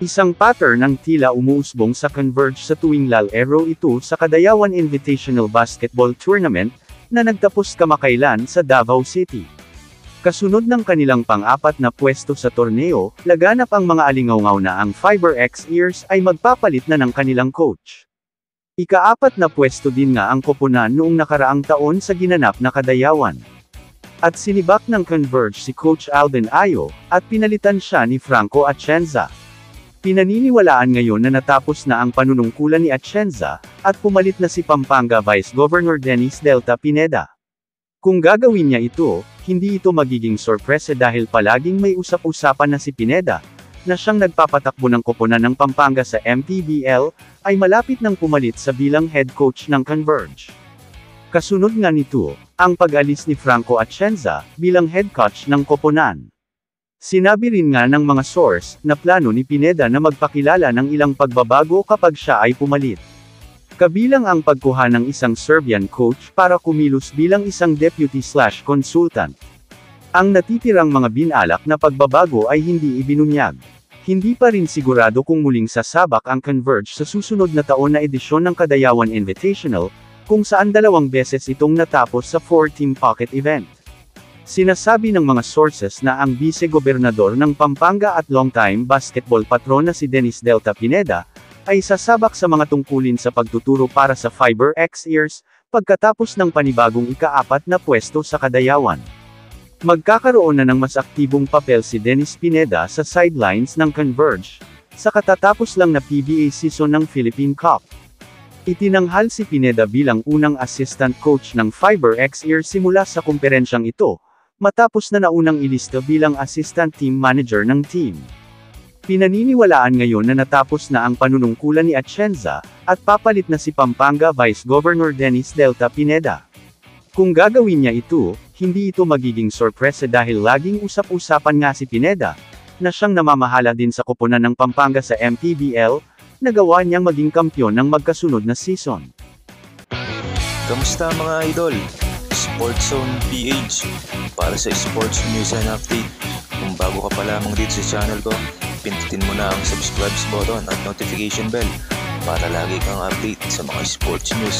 Isang pattern ng tila umuusbong sa Converge sa tuwing lalaro ito sa Kadayawan Invitational Basketball Tournament, na nagtapos kamakailan sa Davao City. Kasunod ng kanilang pang-apat na pwesto sa torneo, laganap ang mga alingawngaw na ang FiberX Ears ay magpapalit na ng kanilang coach. Ika-4 na pwesto din nga ang koponan noong nakaraang taon sa ginanap na Kadayawan. At sinibak ng Converge si Coach Alden Ayo, at pinalitan siya ni Franco Atienza. Pinaniniwalaan ngayon na natapos na ang panunungkulan ni Atienza, at pumalit na si Pampanga Vice Governor Dennis Delta Pineda. Kung gagawin niya ito, hindi ito magiging sorpresa dahil palaging may usap-usapan na si Pineda, na siyang nagpapatakbo ng koponan ng Pampanga sa MPBL, ay malapit nang pumalit sa bilang head coach ng Converge. Kasunod nga nito, ang pag-alis ni Franco Atienza, bilang head coach ng koponan. Sinabi rin nga ng mga source, na plano ni Pineda na magpakilala ng ilang pagbabago kapag siya ay pumalit. Kabilang ang pagkuha ng isang Serbian coach para kumilos bilang isang deputy/consultant. Ang natitirang mga binalak na pagbabago ay hindi ibinunyag. Hindi pa rin sigurado kung muling sasabak ang Converge sa susunod na taon na edisyon ng Kadayawan Invitational, kung saan 2 beses itong natapos sa 4-team pocket event. Sinasabi ng mga sources na ang vice-gobernador ng Pampanga at longtime basketball patron na si Dennis Delta Pineda, ay sasabak sa mga tungkulin sa pagtuturo para sa FiberX Ears, pagkatapos ng panibagong ika-4 na pwesto sa Kadayawan. Magkakaroon na ng mas aktibong papel si Dennis Pineda sa sidelines ng Converge, sa katatapos lang na PBA season ng Philippine Cup. Itinanghal si Pineda bilang unang assistant coach ng FiberX Ears simula sa kumperensyang ito, matapos na naunang ilista bilang assistant team manager ng team. Pinaniniwalaan ngayon na natapos na ang panunungkulan ni Atienza, at papalit na si Pampanga Vice Governor Dennis Delta Pineda. Kung gagawin niya ito, hindi ito magiging sorpresa dahil laging usap-usapan nga si Pineda, na siyang namamahala din sa koponan ng Pampanga sa MPBL, na gawa niyang maging kampyon ng magkasunod na season. Kamusta mga idol? Sports Zone PH, para sa sports news and update. Kung bago ka pa lamang dito sa channel ko, pindutin mo na ang subscribe button at notification bell para lagi kang update sa mga sports news.